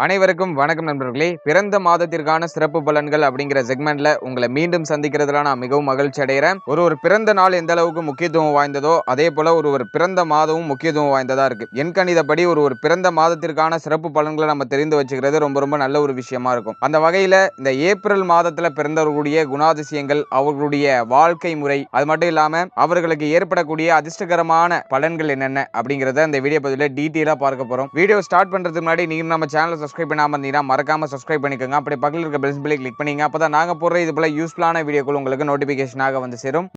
அனைவருக்கும் வணக்கம் நண்பர்களே. பிறந்த மாதத்திற்கான சிறப்பு பலன்கள் அப்படிங்கிற செக்மெண்ட்ல உங்களை மீண்டும் சந்திக்கிறதுல நான் மிகவும் மகிழ்ச்சி அடைகிறேன். ஒரு பிறந்த நாள் எந்த அளவுக்கு முக்கியத்துவம் வாய்ந்ததோ அதே போல ஒரு பிறந்த மாதமும் முக்கியத்துவம் வாய்ந்ததா இருக்கு. எண்கணிதப்படி ஒரு பிறந்த மாதத்திற்கான சிறப்பு பலன்களை நம்ம தெரிந்து வச்சுக்கிறது ரொம்ப ரொம்ப நல்ல ஒரு விஷயமா இருக்கும். அந்த வகையில இந்த ஏப்ரல் மாதத்துல பிறந்தவர்களுடைய குணாதிசயங்கள், அவர்களுடைய வாழ்க்கை முறை, அது மட்டும் இல்லாம அவர்களுக்கு ஏற்படக்கூடிய அதிர்ஷ்டகரமான பலன்கள் என்னென்ன அப்படிங்கறத இந்த வீடியோ பதில டீட்டெயிலா பார்க்க போறோம். வீடியோ ஸ்டார்ட் பண்றதுக்கு முன்னாடி நீங்க நம்ம சேனல் சப்ஸ்கிரைப் பண்ணாம இருந்தீங்கன்னா மறக்காம சப்ஸ்கிரைப் பண்ணிக்கோங்க. அப்படி பக்கத்துல இருக்க பெல் சிம்பலை கிளிக் பண்ணீங்க. அப்பதான் நாங்க போடுற இது போல யூஸ்ஃபுல்லான வீடியோக்கள் உங்களுக்கு நோட்டிபிகேஷனாக வந்து சேரும்.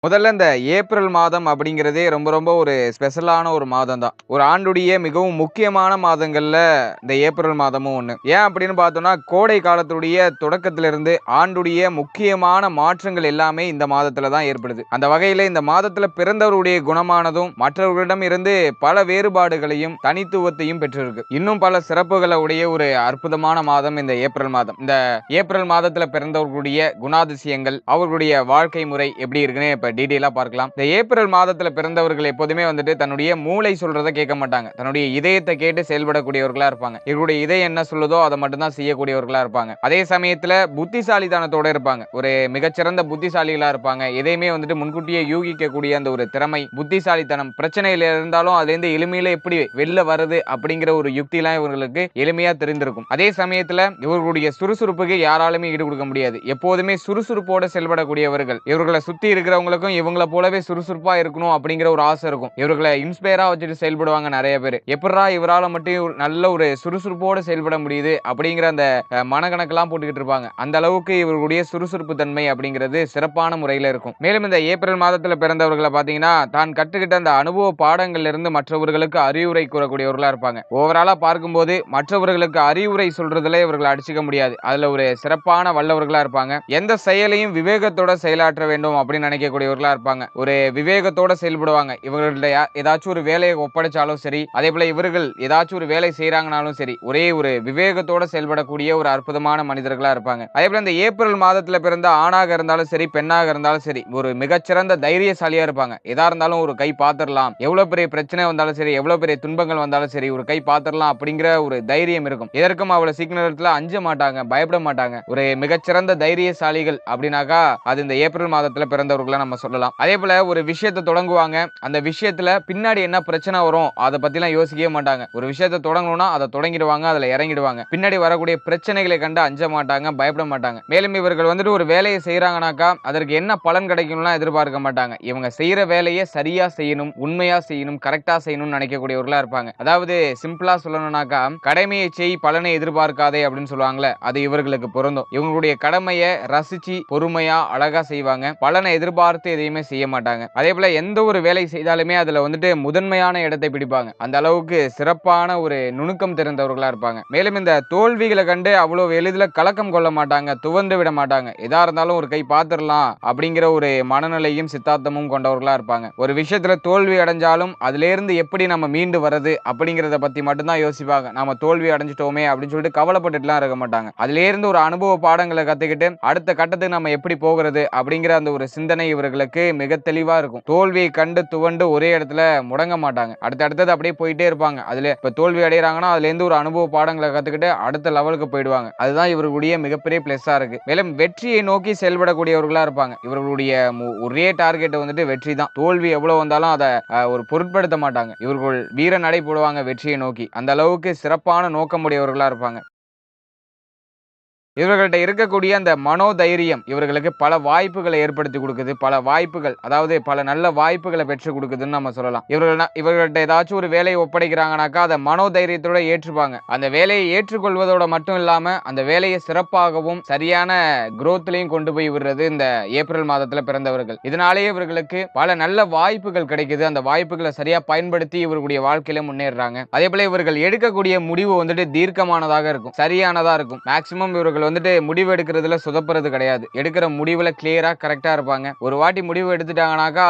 முதல்ல இந்த ஏப்ரல் மாதம் அப்படிங்கிறதே ரொம்ப ரொம்ப ஒரு ஸ்பெஷலான ஒரு மாதம் தான். ஒரு ஆண்டுடைய மிகவும் முக்கியமான மாதங்கள்ல இந்த ஏப்ரல் மாதமும் ஒண்ணு. ஏன் அப்படின்னு பார்த்தோம்னா, கோடை காலத்துடைய தொடக்கத்திலிருந்து ஆண்டுடைய முக்கியமான மாற்றங்கள் எல்லாமே இந்த மாதத்துல தான் ஏற்படுது. அந்த வகையில இந்த மாதத்துல பிறந்தவருடைய குணமானதும் மற்றவர்களிடம் இருந்து பல வேறுபாடுகளையும் தனித்துவத்தையும் பெற்றிருக்கு. இன்னும் பல சிறப்புகளை உடைய ஒரு அற்புதமான மாதம் இந்த ஏப்ரல் மாதம். இந்த ஏப்ரல் மாதத்துல பிறந்தவர்களுடைய குணாதிசயங்கள், அவர்களுடைய வாழ்க்கை முறை எப்படி இருக்குன்னு இப்ப டீடைலா பார்க்கலாம். இந்த ஏப்ரல் மாதத்துல பிறந்தவர்கள் எப்போதுமே தன்னுடைய மூளை சொல்றதை கேட்க மாட்டாங்க. தன்னுடைய இதயத்தை கேட்டு செயல்படக்கூடியவர்களா இருப்பாங்க. இவருடைய இதயம் என்ன சொல்லுதோ அதை மட்டும் தான் செய்யக்கூடியவர்களா இருப்பாங்க. அதே சமயத்துல புத்திசாலித்தனத்தோட இருப்பாங்க. ஒரு மிகச்சிறந்த புத்திசாலிகளா இருப்பாங்க. எதையுமே முன்கூட்டியே யூகிக்கக்கூடிய அந்த ஒரு திறமை, புத்திசாலித்தனம், பிரச்சனையில இருந்தாலும் அதுல இருந்து எளிமையில எப்படி வெளில வருது அப்படிங்கிற ஒரு யுக்தி எல்லாம் இவர்களுக்கு எளிமையா தெரிந்திருக்கும். அதே சமயத்துல இவர்களுடைய சுறுசுறுப்புக்கு யாராலுமே ஈடு கொடுக்க முடியாது. எப்போதுமே சுறுசுறுப்போட செயல்படக்கூடியவர்கள். இவர்களை சுத்தி இருக்கிறவங்களுக்கும் இவங்களை போலவே சுறுசுறுப்பா இருக்கணும் அப்படிங்கிற ஒரு ஆசை இருக்கும். இவர்களை இன்ஸ்பயரா வச்சுட்டு செயல்படுவாங்க நிறைய பேர். எப்படா இவரால மட்டும் நல்ல ஒரு சுறுசுறுப்போட செயல்பட முடியுது அப்படிங்கிற அந்த மனக்கணக்கெல்லாம் போட்டுக்கிட்டு இருப்பாங்க. அந்த அளவுக்கு இவர்களுடைய சுறுசுறுப்பு தன்மை அப்படிங்கிறது சிறப்பான முறையில இருக்கும். மேலும் இந்த ஏப்ரல் மாதத்துல பிறந்தவர்களை பாத்தீங்கன்னா, தான் கற்றுக்கிட்ட அந்த அனுபவ பாடங்கள்ல இருந்து மற்றவர்களுக்கு அறிவுரை கூறக்கூடியவர்களா இருப்பாங்க. ஓவராலா பார்க்கும்போது மற்றவர்களுக்கு அறிவுரை சொல்றதுல இவர்களை அடிச்சுக்க முடியாது. அதுல ஒரு சிறப்பான வல்லவர்களா இருப்பாங்க. எந்த செயலையும் விவேகத்தோட செயலாற்ற வேண்டும் அப்படின்னு நினைக்கக்கூடியவர்களா இருப்பாங்க. ஒரு விவேகத்தோட செயல்படுவாங்க. இவர்கள்ட்ட ஏதாச்சும் ஒரு வேலையை ஒப்படைச்சாலும் சரி, அதே போல இவர்கள் ஏதாச்சும் ஒரு வேலை செய்யறாங்கனாலும் சரி, ஒரே ஒரு விவேகத்தோட செயல்படக்கூடிய ஒரு அற்புதமான மனிதர்களா இருப்பாங்க. அதே போல இந்த ஏப்ரல் மாதத்துல பிறந்த ஆணாக இருந்தாலும் சரி, பெண்ணாக இருந்தாலும் சரி, ஒரு மிகச்சிறந்த தைரியசாலியா இருப்பாங்க. எதா இருந்தாலும் ஒரு கை பாத்திரலாம், எவ்வளவு பெரிய பிரச்சனை வந்தாலும் சரி, எவ்வளவு பெரிய துன்பங்கள் வந்தாலும் சரி, ஒரு கை பாத்திரலாம் அப்படிங்கிற ஒரு தைரியம் இருக்கும். எதற்கும் அவ்வளவு சீக்கிரத்துல அஞ்ச மாட்டாங்க, பயப்பட மாட்டாங்க. ஒரு மிகச்சிறந்த தைரியசாலிகள் அப்படின்னாக்கா அது இந்த ஏப்ரல் மாதத்துல பிறந்தவர்களை நம்ம சொல்லலாம். அதே போல ஒரு விஷயத்தை தொடங்குவாங்க. அந்த விஷயத்துல பின்னாடி என்ன பிரச்சனை வரும் அதை பத்தி எல்லாம் யோசிக்கவே மாட்டாங்க. ஒரு விஷயத்தை தொடங்கணும்னா அதை தொடங்கிடுவாங்க, அதுல இறங்கிடுவாங்க. பின்னாடி வரக்கூடிய பிரச்சனைகளை கண்டு அஞ்ச மாட்டாங்க, பயப்பட மாட்டாங்க. மேலும் இவர்கள் ஒரு வேலையை செய்யறாங்கனாக்கா அதற்கு என்ன பலன் கிடைக்கும்லாம் எதிர்பார்க்க மாட்டாங்க. இவங்க செய்யற வேலையை சரியா செய்யணும், உண்மையா செய்யணும், கரெக்டா செய்யணும்னு நினைக்கக்கூடியவர்களா இருப்பாங்க. அதாவது சிம்பிளா சொல்லணும்னாக்கா, கடமையை செய் பலனை எதிர்பார்க்காதே அப்படின்னு சொல்லுவாங்கல்ல, அது இவர்களுக்கு பொருந்தும். இவங்களுடைய கடமையை ரசிச்சு பொறுமையா அழகா செய்வாங்க. பலனை எதிர்பார்த்து எதையுமே செய்ய மாட்டாங்க. அதே போல எந்த ஒரு வேலை செய்தாலுமே அதுல முதன்மையான இடத்தை பிடிப்பாங்க. அந்த அளவுக்கு சிறப்பான ஒரு நுணுக்கம் தெரிந்தவர்களா இருப்பாங்க. மேலும் இந்த தோல்விகளை கண்டு அவ்வளவு எளிதில் கலக்கம் கொள்ள மாட்டாங்க, துவந்து விட மாட்டாங்க. எதா இருந்தாலும் ஒரு கை பாத்திரலாம் அப்படிங்கிற ஒரு மனநிலையும் சித்தாந்தமும் கொண்டவர்களா இருப்பாங்க. ஒரு விஷயத்துல தோல்வி அடைஞ்சாலும் அதுல இருந்து எப்படி நம்ம மீண்டு வர்றது அப்படிங்கறத பத்தி மட்டும்தான் யோசிப்பாங்க. நாம தோல்வி அடைஞ்சிட்டோமே அப்படின்னு சொல்லிட்டு கவலைப்பட்டுலாம் இருக்க மாட்டாங்க. அதுல இருந்து ஒரு அனுபவ பாடங்களை கத்துக்கிட்டு அடுத்த கட்டத்துக்கு நம்ம எப்படி போகிறது அப்படிங்கிற அந்த ஒரு சிந்தனை இவர்களுக்கு மிக தெளிவா இருக்கும். தோல்வியை கண்டு துவண்டு ஒரே இடத்துல முடங்க மாட்டாங்க. அடுத்தது அப்படியே போயிட்டே இருப்பாங்க. அதுல இப்ப தோல்வி அடைகிறாங்கன்னா அதுல இருந்து ஒரு அனுபவ பாடங்களை கத்துக்கிட்டு அடுத்த லெவலுக்கு போயிடுவாங்க. அதுதான் இவர்களுடைய மிகப்பெரிய பிளஸ்ஸா இருக்கு. மேலும் வெற்றியை நோக்கி செயல்படக்கூடியவர்களா இருப்பாங்க. இவர்களுடைய ஒரே டார்கெட் வெற்றி தான். தோல்வி எவ்வளவு வந்தாலும் அதை ஒரு பொருட்படுத்த மாட்டாங்க. இவர்கள் வீர நடை போடுவாங்க வெற்றியை நோக்கி. அந்த அளவுக்கு சிறப்பான நோக்கமுடையவர்களா இருப்பாங்க. இவர்கள்ட்ட இருக்கக்கூடிய அந்த மனோதைரியம் இவர்களுக்கு பல வாய்ப்புகளை ஏற்படுத்தி கொடுக்குது. பல வாய்ப்புகள், அதாவது பல நல்ல வாய்ப்புகளை பெற்று கொடுக்குதுன்னு நம்ம சொல்லலாம். இவர்கள்ட்ட ஏதாச்சும் ஒரு வேலையை ஒப்படைக்கிறாங்கனாக்கா அதை மனோதைரியத்தோட ஏற்றுப்பாங்க. அந்த வேலையை ஏற்றுக்கொள்வதோட மட்டும் இல்லாம அந்த வேலையை சிறப்பாகவும் சரியான குரோத்லையும் கொண்டு போய் விடுறது இந்த ஏப்ரல் மாதத்துல பிறந்தவர்கள். இதனாலேயே இவர்களுக்கு பல நல்ல வாய்ப்புகள் கிடைக்குது. அந்த வாய்ப்புகளை சரியா பயன்படுத்தி இவர்களுடைய வாழ்க்கையில முன்னேறாங்க. அதே போல இவர்கள் எடுக்கக்கூடிய முடிவு தீர்க்கமானதாக இருக்கும், சரியானதா இருக்கும். மேக்சிமம் இவர்கள் இவர்கள் வந்துட்டு முடிவு எடுக்கிறதுல சொதப்புறது கிடையாது. எடுக்கிற முடிவுல கிளியரா கரெக்டா இருப்பாங்க. ஒரு வாட்டி முடிவு எடுத்துட்டாங்கனாக்கா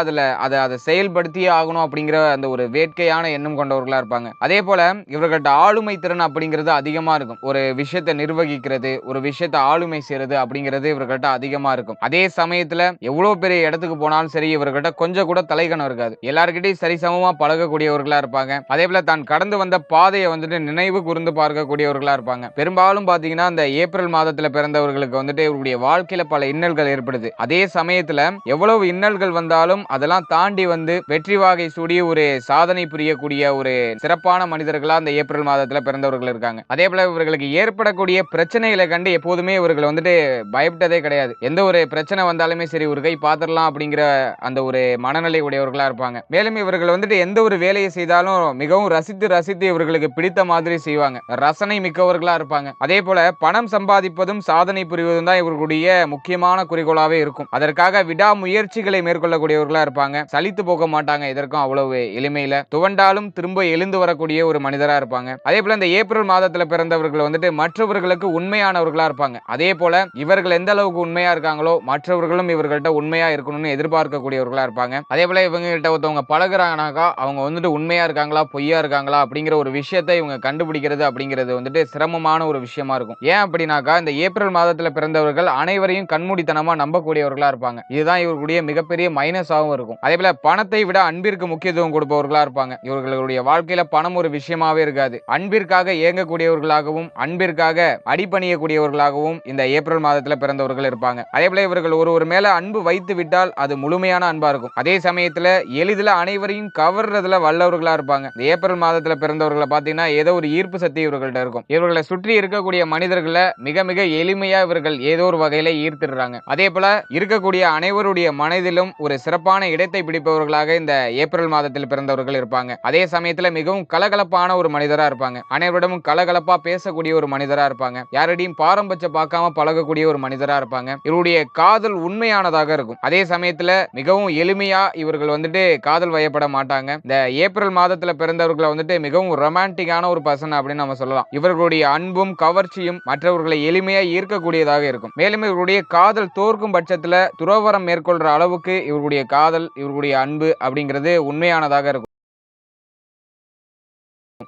அதை செயல்படுத்தியே ஆகணும் அப்படிங்கிற அந்த ஒரு வேட்கையான எண்ணம் கொண்டவர்களா இருப்பாங்க. அதே போல இவர்கள்ட்ட ஆளுமை திறன் அப்படிங்கிறது அதிகமா இருக்கும். ஒரு விஷயத்தை நிர்வகிக்கிறது, ஒரு விஷயத்தை ஆளுமை செய்யறது அப்படிங்கிறது இவர்கள்ட்ட அதிகமா இருக்கும். அதே சமயத்துல எவ்வளவு பெரிய இடத்துக்கு போனாலும் சரி, இவர்கள்ட்ட கொஞ்சம் கூட தலைக்கணம் இருக்காது. எல்லார்கிட்டயும் சரிசமமா பழகக்கூடியவர்களா இருப்பாங்க. அதே போல தான் கடந்து வந்த பாதையை வந்துட்டு நினைவு கூர்ந்து பார்க்கக்கூடியவர்களா இருப்பாங்க. பெரும்பாலும் பாத்தீங்கன்னா இந்த ஏப்ரல் மாதத்துல பிறந்தவர்களுக்கு வந்துட்டு இவருடைய வாழ்க்கையில பல இன்னல்கள் ஏற்படுது. அதே சமயத்துல எவ்வளவு இன்னல்கள் வந்தாலும் அதெல்லாம் தாண்டி வந்து வெற்றி வாகை சூடி ஒரு சாதனை புரியக்கூடிய ஒரு சிறப்பான மனிதர்களா அந்த ஏப்ரல் மாதத்துல பிறந்தவர்கள் இருக்காங்க. அதே போல இவர்களுக்கு ஏற்படக்கூடிய பிரச்சனைகளை கண்டு எப்போதுமே இவர்கள் வந்துட்டு பயப்பட்டதே கிடையாது. எந்த ஒரு பிரச்சனை வந்தாலுமே சரி, ஒரு கை பாத்திரலாம் அப்படிங்கிற அந்த ஒரு மனநிலை உடையவர்களா இருப்பாங்க. மேலும் இவர்கள் வந்துட்டு எந்த ஒரு வேலையை செய்தாலும் மிகவும் ரசித்து ரசித்து இவர்களுக்கு பிடித்த மாதிரி செய்வாங்க. ரசனை மிக்கவர்களா இருப்பாங்க. அதே போல பணம் சம்பாதிப்பதும் சாதனை புரிவதும் தான் இவர்களுடைய முக்கியமான குறிக்கோளாவே இருக்கும். அதற்காக விடாமுயற்சிகளை மேற்கொள்ளக்கூடியவர்களா இருப்பாங்க. சலித்து போக மாட்டாங்க. இதற்கும் அவ்வளவு எளிமையில துவண்டாலும் திரும்ப எழுந்து வரக்கூடிய ஒரு மனிதரா இருப்பாங்க. அதே போல இந்த ஏப்ரல் மாதத்துல பிறந்தவர்கள் வந்துட்டு மற்றவர்களுக்கு உண்மையானவர்களா இருப்பாங்க. அதே போல இவர்கள் எந்த அளவுக்கு உண்மையா இருக்காங்களோ மற்றவர்களும் இவர்கள்ட்ட உண்மையா இருக்கணும்னு எதிர்பார்க்கக்கூடியவர்களா இருப்பாங்க. அதே போல இவங்க கிட்ட ஒருத்தவங்க பழகுறாங்கனாக்கா அவங்க வந்துட்டு உண்மையா இருக்காங்களா பொய்யா இருக்காங்களா அப்படிங்கிற ஒரு விஷயத்தை இவங்க கண்டுபிடிக்கிறது அப்படிங்கிறது வந்துட்டு சிரமமான ஒரு விஷயமா இருக்கும். ஏன் அப்படின்னாக்கா இந்த ஏப்ரல் மாதத்துல பிறந்தவர்கள் அனைவரையும் கண்மூடித்தனமா நம்பக்கூடியவர்களா இருப்பாங்க. இதுதான் இவர்களுடைய மிகப்பெரிய மைனஸாகவும் இருக்கும். அதே போல பணத்தை விட அன்பிற்கு முக்கியத்துவம் கொடுப்பவர்களா இருப்பாங்க. இவர்களுடைய வாழ்க்கையில பணம் ஒரு விஷயமாவே இருக்காது. அன்பிற்காக இயங்கக்கூடியவர்களாகவும் அன்பிற்காக அடிபணியக்கூடியவர்களாகவும் இந்த ஏப்ரல் மாதத்துல பிறந்தவர்கள் இருப்பாங்க. அதே போல இவர்கள் ஒருவர் மேல அன்பு வைத்து விட்டால் அது முழுமையான அன்பா இருக்கும். அதே சமயத்துல எளிதில் அனைவரையும் கவர்றதுல வல்லவர்களா இருப்பாங்க. இந்த ஏப்ரல் மாதத்துல பிறந்தவர்களை பாத்தீங்கன்னா ஏதோ ஒரு ஈர்ப்பு சக்தி இவர்கள்ட்ட இருக்கும். இவர்களை சுற்றி இருக்கக்கூடிய மனிதர்களை மிக மிக எளிமையா இவர்கள் ஏதோ ஒரு வகையில ஈர்த்திடுறாங்க. அதே போல இருக்கக்கூடிய அனைவருடைய மனதிலும் ஒரு சிறப்பான இடத்தை பிடிப்பவர்களாக இந்த ஏப்ரல் மாதத்தில் பிறந்தவர்கள் இருப்பாங்க. அதே சமயத்துல மிகவும் கலகலப்பான ஒரு மனிதரா இருப்பாங்க. அனைவரிடமும் கலகலப்பா பேசக்கூடிய ஒரு மனிதரா இருப்பாங்க. யாரிடையும் பாரம்பரியம் பார்க்காம பழகக்கூடிய ஒரு மனிதரா இருப்பாங்க. இவருடைய காதல் உண்மையானதாக இருக்கும். அதே சமயத்துல மிகவும் எளிமையா இவர்கள் வந்துட்டு காதல் வயப்பட மாட்டாங்க. இந்த ஏப்ரல் மாதத்துல பிறந்தவர்களை வந்துட்டு மிகவும் ரொமான்டிக்கான ஒரு பர்சன் அப்படின்னு நம்ம சொல்லலாம். இவர்களுடைய அன்பும் கவர்ச்சியும் மற்றவர்களை எளிமையா ஈர்க்கக்கூடியதாக இருக்கும். மேலும் இவருடைய காதல் தோற்கும் பட்சத்துல துறவரம் மேற்கொள்ற அளவுக்கு இவருடைய காதல் இவருடைய அன்பு அப்படிங்கிறது உண்மையானதாக இருக்கும்.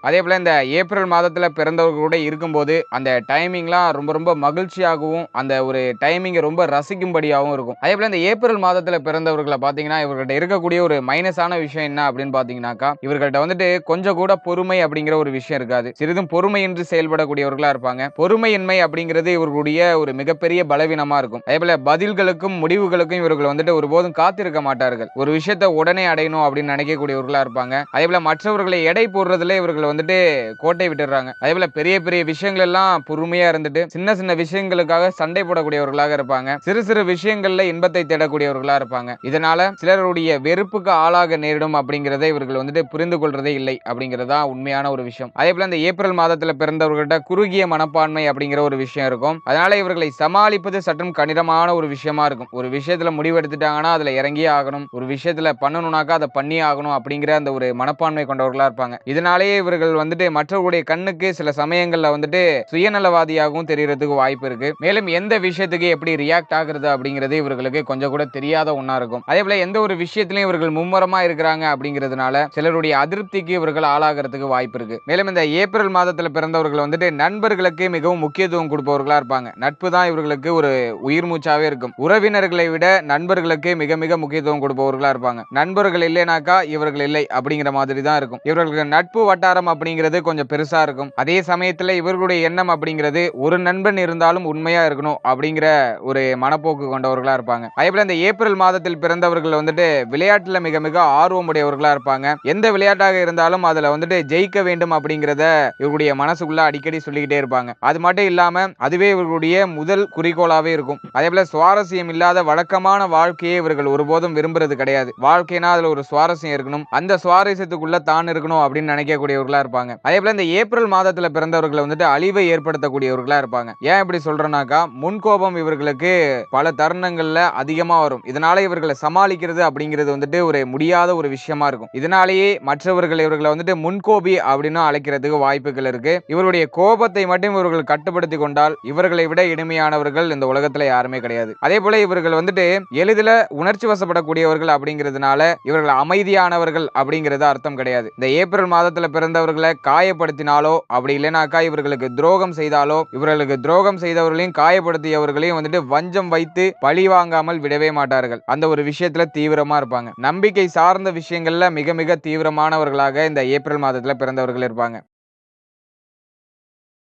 அதே போல இந்த ஏப்ரல் மாதத்துல பிறந்தவர்கள் கூட இருக்கும்போது அந்த டைமிங்லாம் ரொம்ப ரொம்ப மகிழ்ச்சியாகவும் அந்த ஒரு டைமிங்கை ரொம்ப ரசிக்கும்படியாகவும் இருக்கும். அதே போல இந்த ஏப்ரல் மாதத்துல பிறந்தவர்களை பாத்தீங்கன்னா இவர்கள்ட்ட இருக்கக்கூடிய ஒரு மைனஸான விஷயம் என்ன அப்படின்னு பாத்தீங்கன்னாக்கா இவர்கள்ட்ட வந்துட்டு கொஞ்சம் கூட பொறுமை அப்படிங்கிற ஒரு விஷயம் இருக்காது. சிறிதும் பொறுமையின்றி செயல்படக்கூடியவர்களா இருப்பாங்க. பொறுமையின்மை அப்படிங்கிறது இவர்களுடைய ஒரு மிகப்பெரிய பலவீனமா இருக்கும். அதே போல பதில்களுக்கும் முடிவுகளுக்கும் இவர்கள் வந்துட்டு ஒருபோதும் காத்திருக்க மாட்டார்கள். ஒரு விஷயத்தை உடனே அடையணும் அப்படின்னு நினைக்கக்கூடியவர்களா இருப்பாங்க. அதே போல மற்றவர்களை எடை போடுறதுல இவர்கள் வந்துட்டு கோட்டை விட்டுறாங்க. அதே போல பெரிய பெரிய விஷயங்கள் எல்லாம் பொறுமையா இருந்துட்டு சின்ன சின்ன விஷயங்களுக்காக சண்டை போடக்கூடியவர்களாக இருப்பாங்க. சிறு சிறு விஷயங்கள்ல இன்பத்தை தேடக்கூடியவர்களா இருப்பாங்க. இதனால சிலருடைய வெறுப்புக்கு ஆளாக நேரிடும் அப்படிங்கறத இவர்கள் வந்துட்டு புரிந்து கொள்றதே இல்லை அப்படிங்கறதா உண்மையான ஒரு விஷயம். அதே போல இந்த ஏப்ரல் மாதத்துல பிறந்தவர்கள்ட்ட குறுகிய மனப்பான்மை அப்படிங்கிற ஒரு விஷயம் இருக்கும். அதனால இவர்களை சமாளிப்பது சற்றும் கடினமான ஒரு விஷயமா இருக்கும். ஒரு விஷயத்துல முடிவு எடுத்துட்டாங்கன்னா அதுல இறங்கியே ஆகணும். ஒரு விஷயத்துல பண்ணணும்னாக்கா அதை பண்ணி ஆகணும் அப்படிங்கிற அந்த ஒரு மனப்பான்மை கொண்டவர்களா இருப்பாங்க. இதனாலேயே இவர்கள் வந்துட்டு மற்றவர்களுடைய கண்ணுக்கு சில சமயங்கள்ல வந்துட்டு சுயநலவாதியாகவும் தெரியறதுக்கு வாய்ப்பு இருக்கு. மேலும் எந்த விஷயத்துக்கு எப்படி ரியாக்ட் ஆகுறது அப்படிங்கிறது இவர்களுக்கு கொஞ்சம் கூட தெரியாத ஒண்ணா இருக்கும். அதே போல எந்த ஒரு விஷயத்திலையும் இவர்கள் மும்முரமா இருக்கிறாங்க அப்படிங்கிறதுனால சிலருடைய அதிருப்திக்கு இவர்கள் ஆளாகிறதுக்கு வாய்ப்பு இருக்கு. மேலும் இந்த ஏப்ரல் மாதத்துல பிறந்தவர்கள் வந்துட்டு நண்பர்களுக்கு மிகவும் முக்கியத்துவம் கொடுப்பவர்களா இருப்பாங்க. நட்பு தான் இவர்களுக்கு ஒரு உயிர் மூச்சாவே இருக்கும். உறவினர்களை விட நண்பர்களுக்கு மிக மிக முக்கியத்துவம் கொடுப்பவர்களா இருப்பாங்க. நண்பர்கள் இல்லைனாக்கா இவர்கள் இல்லை அப்படிங்கிற மாதிரி தான் இருக்கும். இவர்களுக்கு நட்பு வட்டாரம் அப்படிங்கிறது கொஞ்சம் பெருசா இருக்கும். அதே சமயத்துல இவர்களுடைய எண்ணம் அப்படிங்கிறது ஒரு நண்பன் இருந்தாலும் உண்மையா இருக்கணும் அப்படிங்கிற ஒரு மனப்போக்கு கொண்டவர்களா இருப்பாங்க. அதே போல இந்த ஏப்ரல் மாதத்தில் பிறந்தவர்கள் வந்துட்டு விளையாட்டுல மிக மிக ஆர்வமுடையவர்களா இருப்பாங்க. எந்த விளையாட்டாக இருந்தாலும் அதுல வந்துட்டு ஜெயிக்க வேண்டும் அப்படிங்கிறத இவருடைய மனசுக்குள்ள அடிக்கடி சொல்லிக்கிட்டே இருப்பாங்க. அது மட்டும் இல்லாம அதுவே இவர்களுடைய முதல் குறிக்கோளாவே இருக்கும். அதே போல சுவாரஸ்யம் இல்லாத வழக்கமான வாழ்க்கையை இவர்கள் ஒருபோதும் விரும்புறது கிடையாது. வாழ்க்கைனா அதுல ஒரு சுவாரஸ்யம் இருக்கணும். அந்த சுவாரஸ்யத்துக்குள்ள தான் இருக்கணும் அப்படின்னு நினைக்கக்கூடியவர்களா பிறந்தவர்களா இருப்பாங்க. அதே போல இந்த ஏப்ரல் மாதத்துல பிறந்தவர்கள் வந்துட்டு அழிவை ஏற்படுத்தக்கூடியவர்களா இருப்பாங்க. ஏன் இப்படி சொல்றேன்னாக்கா, முன்கோபம் இவர்களுக்கு பல தருணங்கள்ல அதிகமா வரும். இதனால இவர்களை சமாளிக்கிறது அப்படிங்கிறது வந்துட்டு ஒரு முடியாத ஒரு விஷயமா இருக்கும். இதனாலேயே மற்றவர்கள் இவர்களை வந்துட்டு முன்கோபி அப்படின்னு அழைக்கிறதுக்கு வாய்ப்புகள் இருக்கு. இவருடைய கோபத்தை மட்டும் இவர்கள் கட்டுப்படுத்தி கொண்டால் இவர்களை விட இனிமையானவர்கள் இந்த உலகத்துல யாருமே கிடையாது. அதே போல இவர்கள் வந்துட்டு எளிதில் உணர்ச்சி வசப்படக்கூடியவர்கள் அப்படிங்கிறதுனால இவர்கள் அமைதியானவர்கள் அப்படிங்கிறது அர்த்தம் கிடையாது. இந்த ஏப்ரல் மாதத்துல பிறந்தவர்களை காயப்படுத்தினாலோ அப்படி இல்லைனாக்கா இவர்களுக்கு துரோகம் செய்தாலோ இவர்களுக்கு துரோகம் செய்தவர்களையும் காயப்படுத்தியவர்களையும் வந்துட்டு வஞ்சம் வைத்து பழி வாங்காமல் விடவே மாட்டார்கள். அந்த ஒரு விஷயத்துல தீவிரமா இருப்பாங்க. நம்பிக்கை சார்ந்த விஷயங்கள்ல மிக மிக தீவிரமானவர்களாக இந்த ஏப்ரல் மாதத்துல பிறந்தவர்கள் இருப்பாங்க.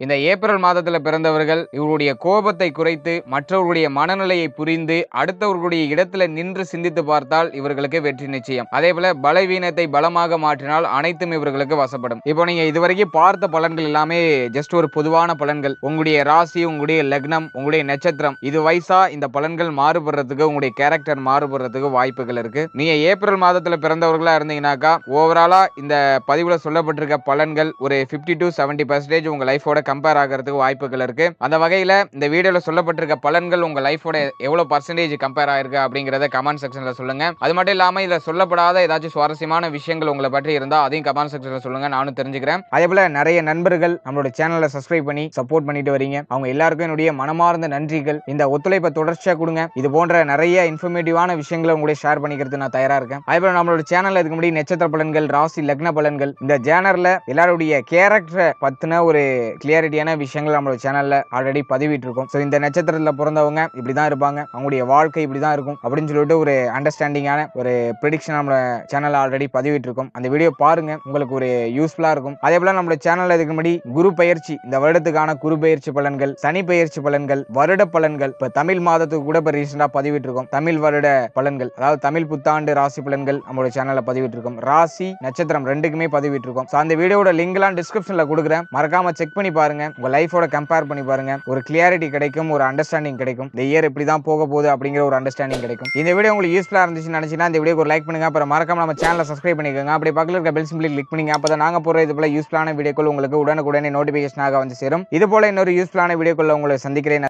இந்த ஏப்ரல் மாதத்துல பிறந்தவர்கள் இவருடைய கோபத்தை குறைத்து மற்றவர்களுடைய மனநிலையை புரிந்து அடுத்தவர்களுடைய இடத்துல நின்று சிந்தித்து பார்த்தால் இவர்களுக்கு வெற்றி நிச்சயம். அதே போல பலவீனத்தை பலமாக மாற்றினால் அனைத்தும் இவர்களுக்கு வசப்படும். இப்போ நீங்க இதுவரைக்கும் பார்த்த பலன்கள் எல்லாமே ஜஸ்ட் ஒரு பொதுவான பலன்கள். உங்களுடைய ராசி, உங்களுடைய லக்னம், உங்களுடைய நட்சத்திரம் இது வயசா இந்த பலன்கள் மாறுபடுறதுக்கு, உங்களுடைய கேரக்டர் மாறுபடுறதுக்கு வாய்ப்புகள் இருக்கு. நீங்க ஏப்ரல் மாதத்துல பிறந்தவர்களா இருந்தீங்கன்னாக்கா ஓவராலா இந்த பதிவுல சொல்லப்பட்டிருக்க பலன்கள் ஒரு 50 to 70% உங்க லைஃபோட கம்பேர் ஆகிறதுக்கு வாய்ப்புகள் இருக்கு. அந்த வகையில இந்த வீடியோல சொல்லப்பட்டிருக்க பலன்கள் உங்க லைஃபோட எவ்வளவு பர்சன்டேஜ் கம்பேர் ஆயிருக்கு அப்படிங்கறத கமெண்ட் செக்ஷன்ல சொல்லுங்க. அது மட்டும் இல்லாம இதுல சொல்லப்படாத ஏதாச்சும் சுவாரஸ்யமான விஷயங்கள் உங்களை பற்றி இருந்தா அதையும் கமெண்ட் செக்ஷன்ல சொல்லுங்க, நானும் தெரிஞ்சுக்கிறேன். அதே போல நிறைய நண்பர்கள் நம்மளோட சேனலை சப்ஸ்கிரைப் பண்ணி சப்போர்ட் பண்ணிட்டு வரீங்க. அவங்க எல்லாருக்கும் என்னுடைய மனமார்ந்த நன்றிகள். இந்த ஒத்துழைப்பை தொடர்ச்சியா கொடுங்க. இது போன்ற நிறைய இன்ஃபர்மேட்டிவான விஷயங்களை உங்களுடைய ஷேர் பண்ணிக்கிறது நான் தயாரா இருக்கேன். அதே போல நம்மளோட சேனல்ல இதுக்கு முன்னாடி நட்சத்திர பலன்கள், ராசி, லக்ன பலன்கள், இந்த சேனல்ல எல்லாருடைய கேரக்டரை பத்தின ஒரு கிளியாரிட்டியான விஷயங்கள் நம்மளோட சேனல்ல ஆல்ரெடி பதிவிட்டு இருக்கோம். சோ இந்த நட்சத்திரத்துல பிறந்தவங்க இப்படிதான் இருப்பாங்க, அவங்களுடைய வாழ்க்கை இப்படிதான் இருக்கும் அப்படின்னு சொல்லிட்டு ஒரு அண்டர்ஸ்டாண்டிங்கான ஒரு ப்ரெடிக்ஷன் நம்மளோட சேனல்ல ஆல்ரெடி பதிவிட்டு இருக்கோம். அந்த வீடியோ பாருங்க, உங்களுக்கு ஒரு யூஸ்ஃபுல்லா இருக்கும். அதே போல நம்மளோட சேனல்ல இதுக்கு முன்னாடி குரு பயிற்சி, இந்த வருடத்துக்கான குரு பயிற்சி பலன்கள், சனி பயிற்சி பலன்கள், வருட பலன்கள், இப்ப தமிழ் மாதத்துக்கு கூட இப்ப ரீசெண்டா பதிவிட்டு இருக்கோம். தமிழ் வருட பலன்கள், அதாவது தமிழ் புத்தாண்டு ராசி பலன்கள் நம்மளோட சேனல்ல பதிவிட்டு இருக்கோம். ராசி, நட்சத்திரம் ரெண்டுக்குமே பதிவிட்டு இருக்கோம். அந்த வீடியோட லிங்க் எல்லாம் டிஸ்கிரிப்ஷன்ல கொடுக்குறேன், மறக்காம செக் பண்ணி பாருங்க. உங்க லைஃபோட கம்பேர் பண்ணி பாருங்க, ஒரு கிளியாரிட்டி கிடைக்கும், ஒரு அண்டர்ஸ்டாண்டிங் கிடைக்கும். இந்த இயர் இப்படி தான் போக போகுது அப்படிங்கிற ஒரு அண்டர்ஸ்டாண்டிங் கிடைக்கும். இந்த வீடியோ உங்களுக்கு யூஸ்ஃபுல்லா இருந்துச்சுன்னு நினைச்சீங்கன்னா இந்த வீடியோக்கு ஒரு லைக் பண்ணுங்க. அப்புறம் மறக்காம நம்ம சேனலை சப்ஸ்கிரைப் பண்ணிக்கோங்க. அப்படி பக்கத்துல இருக்க பெல் சிம்பிளை கிளிக் பண்ணுங்க. அப்பதான் நாங்க போற இது போல யூஸ்ஃபுல்லான வீடியோக்கள் உங்களுக்கு உடனுக்குடனே நோட்டிபிகேஷனாக வந்து சேரும். இது போல இன்னொரு யூஸ்ஃபுல்லான வீடியோக்குள்ள உங்களை சந்திக்கிறேன்.